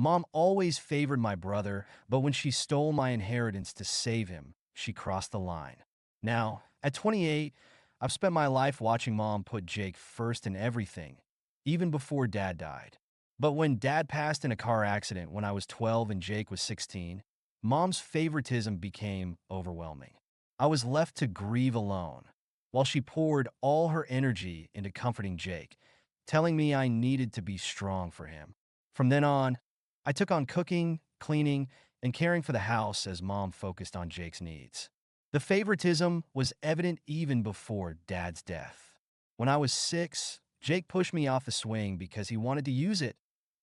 Mom always favored my brother, but when she stole my inheritance to save him, she crossed the line. Now, at 28, I've spent my life watching Mom put Jake first in everything, even before Dad died. But when Dad passed in a car accident when I was 12 and Jake was 16, Mom's favoritism became overwhelming. I was left to grieve alone, while she poured all her energy into comforting Jake, telling me I needed to be strong for him. From then on, I took on cooking, cleaning, and caring for the house as Mom focused on Jake's needs. The favoritism was evident even before Dad's death. When I was 6, Jake pushed me off the swing because he wanted to use it.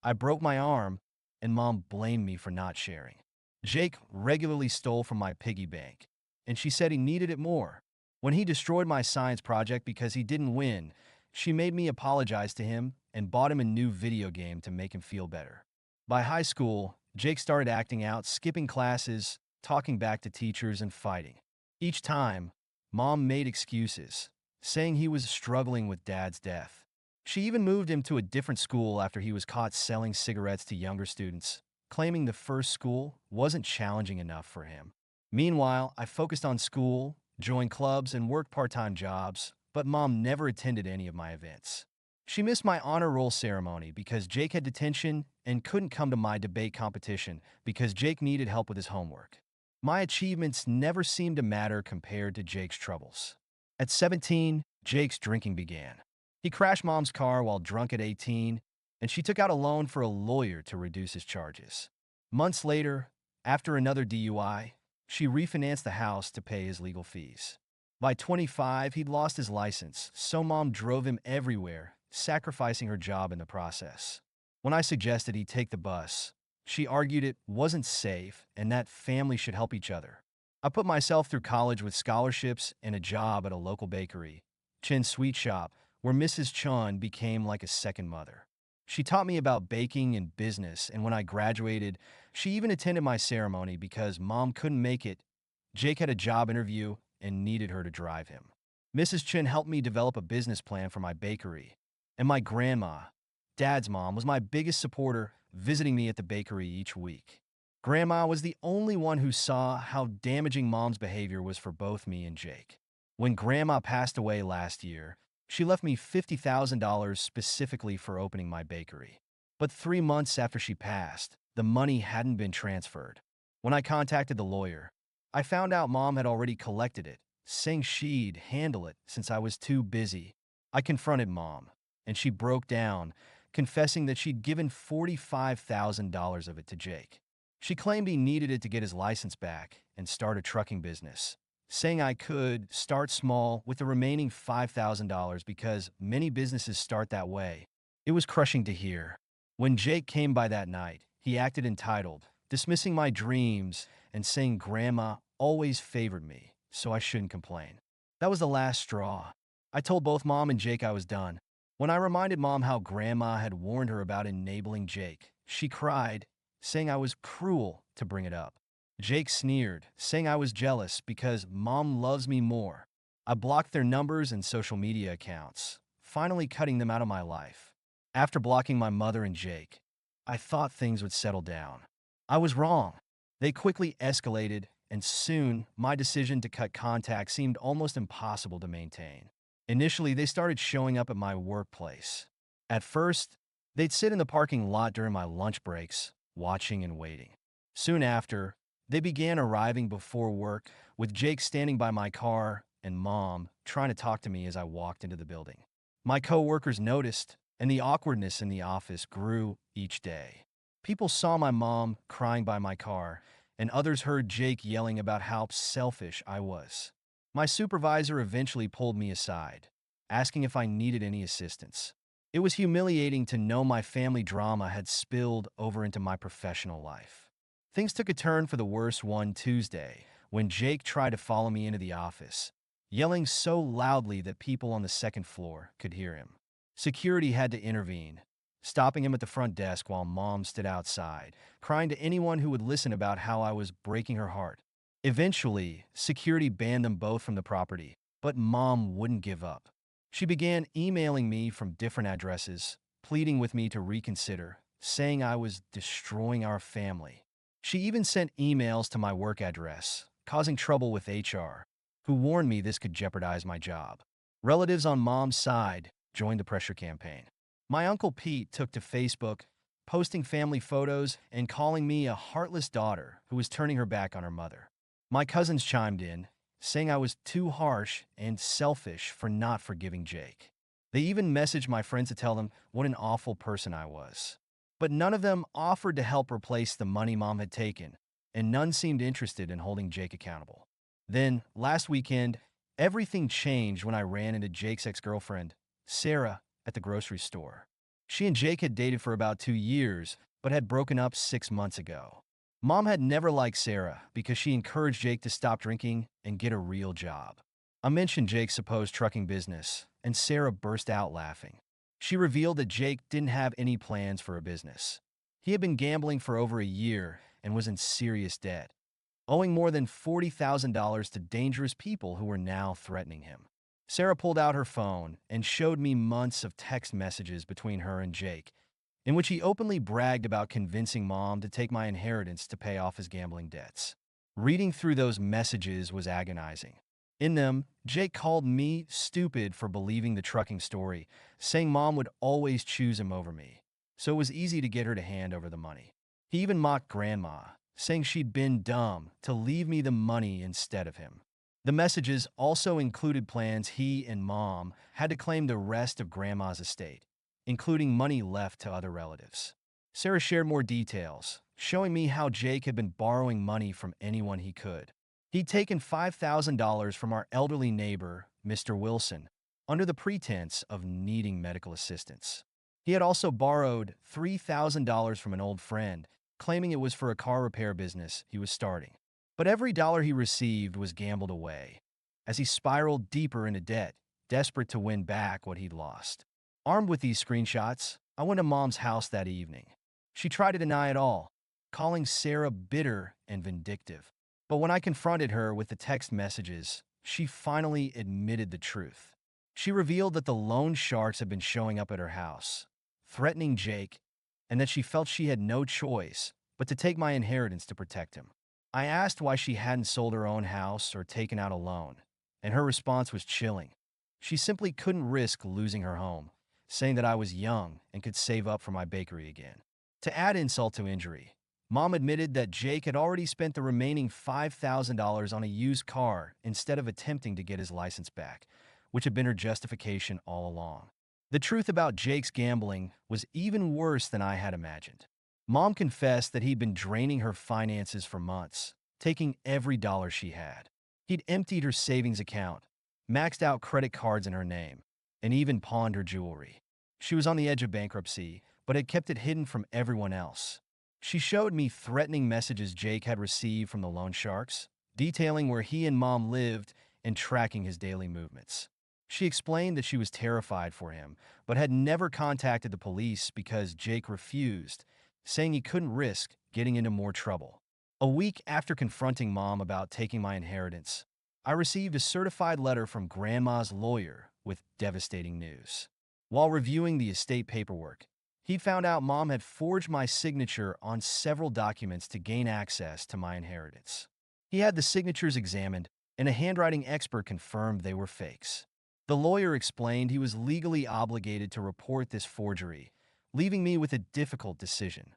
I broke my arm, and Mom blamed me for not sharing. Jake regularly stole from my piggy bank, and she said he needed it more. When he destroyed my science project because he didn't win, she made me apologize to him and bought him a new video game to make him feel better. By high school, Jake started acting out, skipping classes, talking back to teachers, and fighting. Each time, Mom made excuses, saying he was struggling with Dad's death. She even moved him to a different school after he was caught selling cigarettes to younger students, claiming the first school wasn't challenging enough for him. Meanwhile, I focused on school, joined clubs, and worked part-time jobs, but Mom never attended any of my events. She missed my honor roll ceremony because Jake had detention and couldn't come to my debate competition because Jake needed help with his homework. My achievements never seemed to matter compared to Jake's troubles. At 17, Jake's drinking began. He crashed Mom's car while drunk at 18, and she took out a loan for a lawyer to reduce his charges. Months later, after another DUI, she refinanced the house to pay his legal fees. By 25, he'd lost his license, so Mom drove him everywhere, sacrificing her job in the process. When I suggested he take the bus, she argued it wasn't safe and that families should help each other. I put myself through college with scholarships and a job at a local bakery, Chin Sweet Shop, where Mrs. Chun became like a second mother. She taught me about baking and business, and when I graduated, she even attended my ceremony because Mom couldn't make it. Jake had a job interview and needed her to drive him. Mrs. Chin helped me develop a business plan for my bakery, and my grandma, Dad's mom, was my biggest supporter, visiting me at the bakery each week. Grandma was the only one who saw how damaging Mom's behavior was for both me and Jake. When Grandma passed away last year, she left me $50,000 specifically for opening my bakery. But 3 months after she passed, the money hadn't been transferred. When I contacted the lawyer, I found out Mom had already collected it, saying she'd handle it since I was too busy. I confronted Mom, and she broke down, confessing that she'd given $45,000 of it to Jake. She claimed he needed it to get his license back and start a trucking business, saying I could start small with the remaining $5,000 because many businesses start that way. It was crushing to hear. When Jake came by that night, he acted entitled, dismissing my dreams and saying Grandma always favored me, so I shouldn't complain. That was the last straw. I told both Mom and Jake I was done. When I reminded Mom how Grandma had warned her about enabling Jake, she cried, saying I was cruel to bring it up. Jake sneered, saying I was jealous because Mom loves me more. I blocked their numbers and social media accounts, finally cutting them out of my life. After blocking my mother and Jake, I thought things would settle down. I was wrong. They quickly escalated, and soon my decision to cut contact seemed almost impossible to maintain. Initially, they started showing up at my workplace. At first, they'd sit in the parking lot during my lunch breaks, watching and waiting. Soon after, they began arriving before work, with Jake standing by my car and Mom trying to talk to me as I walked into the building. My coworkers noticed, and the awkwardness in the office grew each day. People saw my mom crying by my car, and others heard Jake yelling about how selfish I was. My supervisor eventually pulled me aside, asking if I needed any assistance. It was humiliating to know my family drama had spilled over into my professional life. Things took a turn for the worse one Tuesday when Jake tried to follow me into the office, yelling so loudly that people on the second floor could hear him. Security had to intervene, stopping him at the front desk while Mom stood outside, crying to anyone who would listen about how I was breaking her heart. Eventually, security banned them both from the property, but Mom wouldn't give up. She began emailing me from different addresses, pleading with me to reconsider, saying I was destroying our family. She even sent emails to my work address, causing trouble with HR, who warned me this could jeopardize my job. Relatives on mom's side joined the pressure campaign. My uncle Pete took to Facebook, posting family photos and calling me a heartless daughter who was turning her back on her mother. My cousins chimed in, saying I was too harsh and selfish for not forgiving Jake. They even messaged my friends to tell them what an awful person I was. But none of them offered to help replace the money mom had taken, and none seemed interested in holding Jake accountable. Then, last weekend, everything changed when I ran into Jake's ex-girlfriend, Sarah, at the grocery store. She and Jake had dated for about 2 years, but had broken up 6 months ago. Mom had never liked Sarah because she encouraged Jake to stop drinking and get a real job. I mentioned Jake's supposed trucking business, and Sarah burst out laughing. She revealed that Jake didn't have any plans for a business. He had been gambling for over a year and was in serious debt, owing more than $40,000 to dangerous people who were now threatening him. Sarah pulled out her phone and showed me months of text messages between her and Jake, in which he openly bragged about convincing Mom to take my inheritance to pay off his gambling debts. Reading through those messages was agonizing. In them, Jake called me stupid for believing the trucking story, saying Mom would always choose him over me, so it was easy to get her to hand over the money. He even mocked Grandma, saying she'd been dumb to leave me the money instead of him. The messages also included plans he and Mom had to claim the rest of Grandma's estate, including money left to other relatives. Sarah shared more details, showing me how Jake had been borrowing money from anyone he could. He'd taken $5,000 from our elderly neighbor, Mr. Wilson, under the pretense of needing medical assistance. He had also borrowed $3,000 from an old friend, claiming it was for a car repair business he was starting. But every dollar he received was gambled away, as he spiraled deeper into debt, desperate to win back what he'd lost. Armed with these screenshots, I went to Mom's house that evening. She tried to deny it all, calling Sarah bitter and vindictive. But when I confronted her with the text messages, she finally admitted the truth. She revealed that the loan sharks had been showing up at her house, threatening Jake, and that she felt she had no choice but to take my inheritance to protect him. I asked why she hadn't sold her own house or taken out a loan, and her response was chilling. She simply couldn't risk losing her home, saying that I was young and could save up for my bakery again. To add insult to injury, Mom admitted that Jake had already spent the remaining $5,000 on a used car instead of attempting to get his license back, which had been her justification all along. The truth about Jake's gambling was even worse than I had imagined. Mom confessed that he'd been draining her finances for months, taking every dollar she had. He'd emptied her savings account, maxed out credit cards in her name, and even pawned her jewelry. She was on the edge of bankruptcy, but had kept it hidden from everyone else. She showed me threatening messages Jake had received from the loan sharks, detailing where he and Mom lived and tracking his daily movements. She explained that she was terrified for him, but had never contacted the police because Jake refused, saying he couldn't risk getting into more trouble. A week after confronting Mom about taking my inheritance, I received a certified letter from Grandma's lawyer with devastating news. While reviewing the estate paperwork, he found out Mom had forged my signature on several documents to gain access to my inheritance. He had the signatures examined, and a handwriting expert confirmed they were fakes. The lawyer explained he was legally obligated to report this forgery, leaving me with a difficult decision: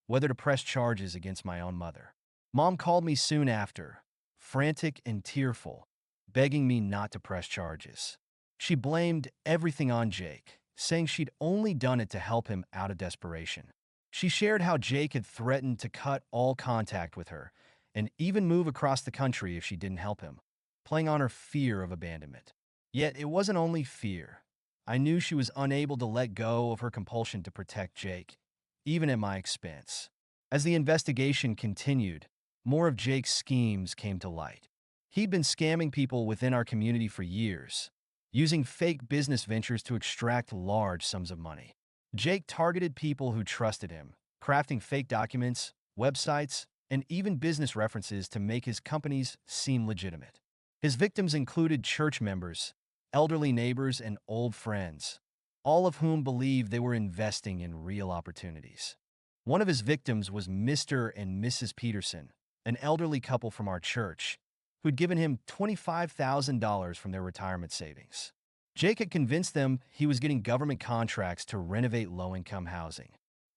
whether to press charges against my own mother. Mom called me soon after, frantic and tearful, begging me not to press charges. She blamed everything on Jake, saying she'd only done it to help him out of desperation. She shared how Jake had threatened to cut all contact with her and even move across the country if she didn't help him, playing on her fear of abandonment. Yet it wasn't only fear. I knew she was unable to let go of her compulsion to protect Jake, even at my expense. As the investigation continued, more of Jake's schemes came to light. He'd been scamming people within our community for years, using fake business ventures to extract large sums of money. Jake targeted people who trusted him, crafting fake documents, websites, and even business references to make his companies seem legitimate. His victims included church members, elderly neighbors, and old friends, all of whom believed they were investing in real opportunities. One of his victims was Mr. and Mrs. Peterson, an elderly couple from our church, who'd given him $25,000 from their retirement savings. Jake had convinced them he was getting government contracts to renovate low-income housing.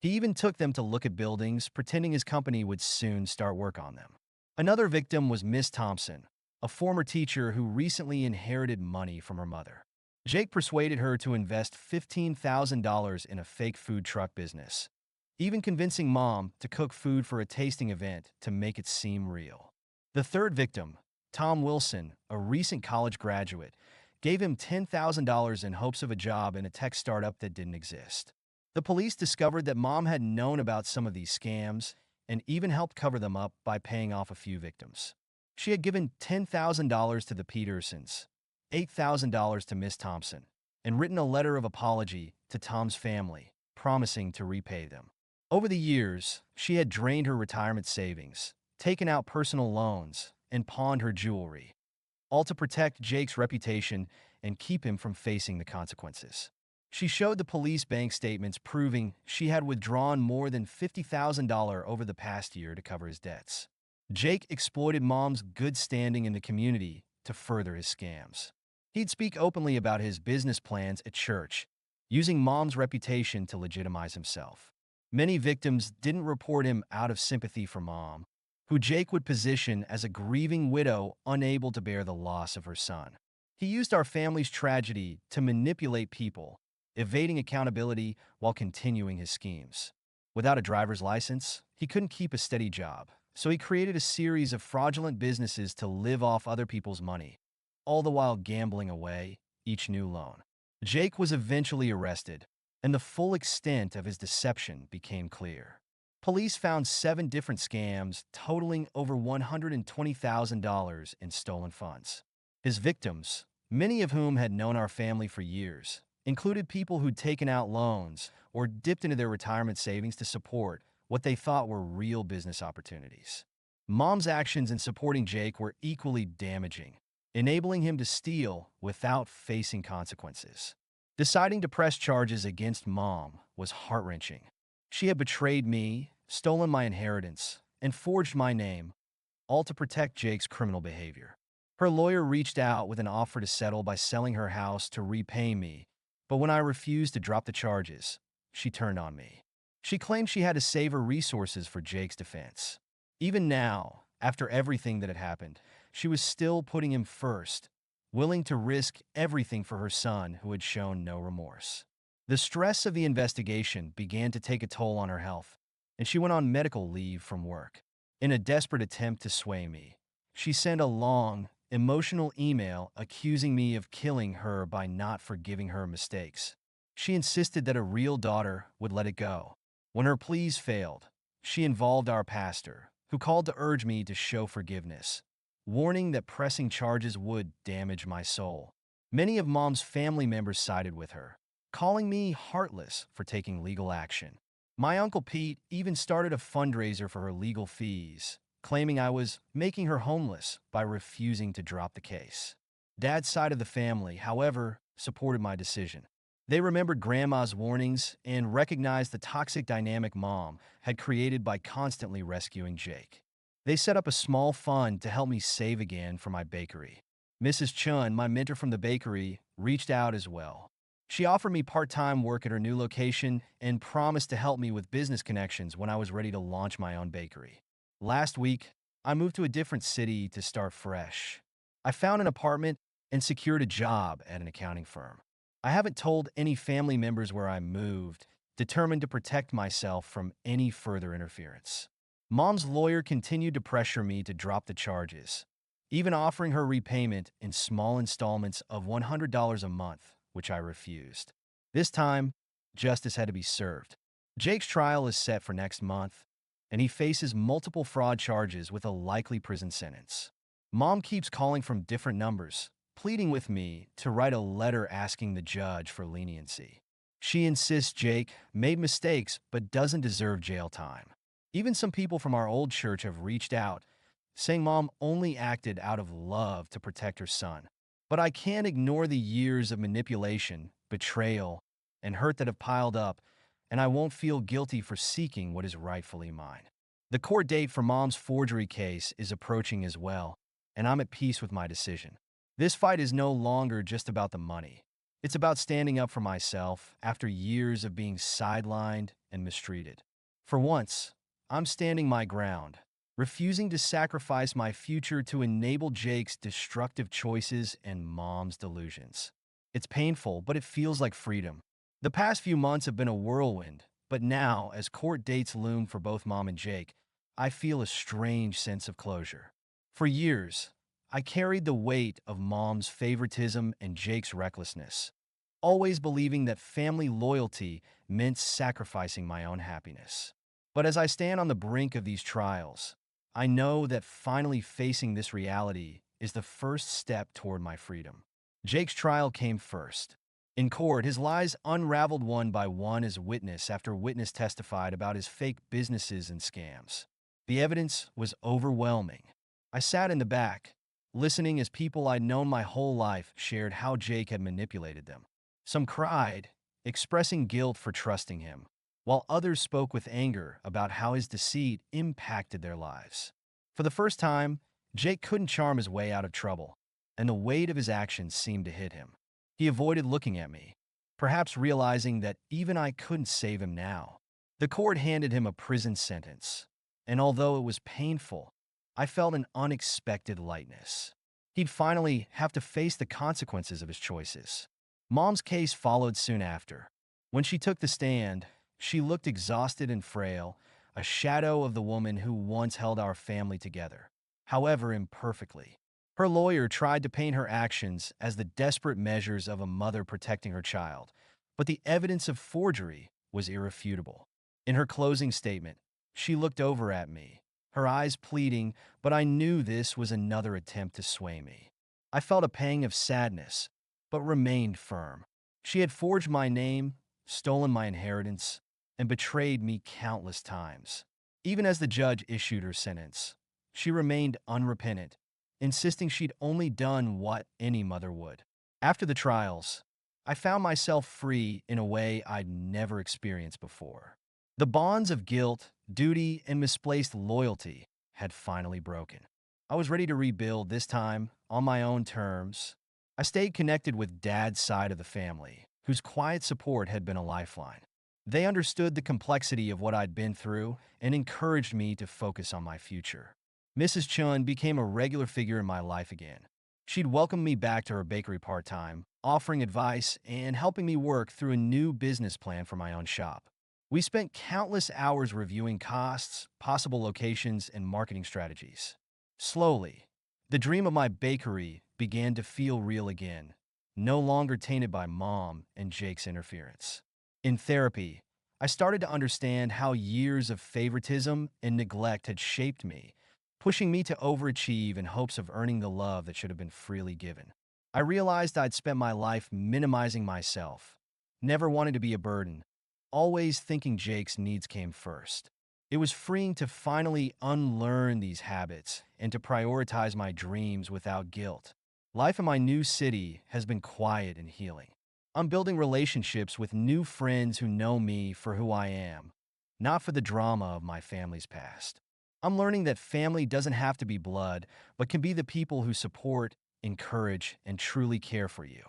He even took them to look at buildings, pretending his company would soon start work on them. Another victim was Miss Thompson, a former teacher who recently inherited money from her mother. Jake persuaded her to invest $15,000 in a fake food truck business, even convincing Mom to cook food for a tasting event to make it seem real. The third victim, Tom Wilson, a recent college graduate, gave him $10,000 in hopes of a job in a tech startup that didn't exist. The police discovered that Mom had known about some of these scams and even helped cover them up by paying off a few victims. She had given $10,000 to the Petersons, $8,000 to Miss Thompson, and written a letter of apology to Tom's family, promising to repay them. Over the years, she had drained her retirement savings, taken out personal loans, and pawned her jewelry, all to protect Jake's reputation and keep him from facing the consequences. She showed the police bank statements proving she had withdrawn more than $50,000 over the past year to cover his debts. Jake exploited Mom's good standing in the community to further his scams. He'd speak openly about his business plans at church, using Mom's reputation to legitimize himself. Many victims didn't report him out of sympathy for Mom, who Jake would position as a grieving widow unable to bear the loss of her son. He used our family's tragedy to manipulate people, evading accountability while continuing his schemes. Without a driver's license, he couldn't keep a steady job, so he created a series of fraudulent businesses to live off other people's money, all the while gambling away each new loan. Jake was eventually arrested, and the full extent of his deception became clear. Police found 7 different scams totaling over $120,000 in stolen funds. His victims, many of whom had known our family for years, included people who'd taken out loans or dipped into their retirement savings to support what they thought were real business opportunities. Mom's actions in supporting Jake were equally damaging, enabling him to steal without facing consequences. Deciding to press charges against Mom was heart-wrenching. She had betrayed me, stolen my inheritance, and forged my name, all to protect Jake's criminal behavior. Her lawyer reached out with an offer to settle by selling her house to repay me, but when I refused to drop the charges, she turned on me. She claimed she had to save her resources for Jake's defense. Even now, after everything that had happened, she was still putting him first, willing to risk everything for her son who had shown no remorse. The stress of the investigation began to take a toll on her health, and she went on medical leave from work. In a desperate attempt to sway me, she sent a long, emotional email accusing me of killing her by not forgiving her mistakes. She insisted that a real daughter would let it go. When her pleas failed, she involved our pastor, who called to urge me to show forgiveness, warning that pressing charges would damage my soul. Many of Mom's family members sided with her, calling me heartless for taking legal action. My Uncle Pete even started a fundraiser for her legal fees, claiming I was making her homeless by refusing to drop the case. Dad's side of the family, however, supported my decision. They remembered Grandma's warnings and recognized the toxic dynamic Mom had created by constantly rescuing Jake. They set up a small fund to help me save again for my bakery. Mrs. Chun, my mentor from the bakery, reached out as well. She offered me part-time work at her new location and promised to help me with business connections when I was ready to launch my own bakery. Last week, I moved to a different city to start fresh. I found an apartment and secured a job at an accounting firm. I haven't told any family members where I moved, determined to protect myself from any further interference. Mom's lawyer continued to pressure me to drop the charges, even offering her repayment in small installments of $100 a month, which I refused. This time, justice had to be served. Jake's trial is set for next month, and he faces multiple fraud charges with a likely prison sentence. Mom keeps calling from different numbers, pleading with me to write a letter asking the judge for leniency. She insists Jake made mistakes but doesn't deserve jail time. Even some people from our old church have reached out, saying Mom only acted out of love to protect her son. But I can't ignore the years of manipulation, betrayal, and hurt that have piled up and I won't feel guilty for seeking what is rightfully mine. The court date for Mom's forgery case is approaching as well, and I'm at peace with my decision. This fight is no longer just about the money. It's about standing up for myself after years of being sidelined and mistreated. For once, I'm standing my ground, refusing to sacrifice my future to enable Jake's destructive choices and Mom's delusions. It's painful, but it feels like freedom. The past few months have been a whirlwind, but now, as court dates loom for both Mom and Jake, I feel a strange sense of closure. For years, I carried the weight of Mom's favoritism and Jake's recklessness, always believing that family loyalty meant sacrificing my own happiness. But as I stand on the brink of these trials, I know that finally facing this reality is the first step toward my freedom. Jake's trial came first. In court, his lies unraveled one by one as witness after witness testified about his fake businesses and scams. The evidence was overwhelming. I sat in the back, listening as people I'd known my whole life shared how Jake had manipulated them. Some cried, expressing guilt for trusting him, while others spoke with anger about how his deceit impacted their lives. For the first time, Jake couldn't charm his way out of trouble, and the weight of his actions seemed to hit him. He avoided looking at me, perhaps realizing that even I couldn't save him now. The court handed him a prison sentence, and although it was painful, I felt an unexpected lightness. He'd finally have to face the consequences of his choices. Mom's case followed soon after. When she took the stand, she looked exhausted and frail, a shadow of the woman who once held our family together, however imperfectly. Her lawyer tried to paint her actions as the desperate measures of a mother protecting her child, but the evidence of forgery was irrefutable. In her closing statement, she looked over at me, her eyes pleading, but I knew this was another attempt to sway me. I felt a pang of sadness, but remained firm. She had forged my name, stolen my inheritance, and betrayed me countless times. Even as the judge issued her sentence, she remained unrepentant, insisting she'd only done what any mother would. After the trials, I found myself free in a way I'd never experienced before. The bonds of guilt, duty, and misplaced loyalty had finally broken. I was ready to rebuild, this time on my own terms. I stayed connected with Dad's side of the family, whose quiet support had been a lifeline. They understood the complexity of what I'd been through and encouraged me to focus on my future. Mrs. Chun became a regular figure in my life again. She'd welcome me back to her bakery part-time, offering advice and helping me work through a new business plan for my own shop. We spent countless hours reviewing costs, possible locations, and marketing strategies. Slowly, the dream of my bakery began to feel real again, no longer tainted by Mom and Jake's interference. In therapy, I started to understand how years of favoritism and neglect had shaped me, pushing me to overachieve in hopes of earning the love that should have been freely given. I realized I'd spent my life minimizing myself, never wanting to be a burden, always thinking Jake's needs came first. It was freeing to finally unlearn these habits and to prioritize my dreams without guilt. Life in my new city has been quiet and healing. I'm building relationships with new friends who know me for who I am, not for the drama of my family's past. I'm learning that family doesn't have to be blood, but can be the people who support, encourage, and truly care for you.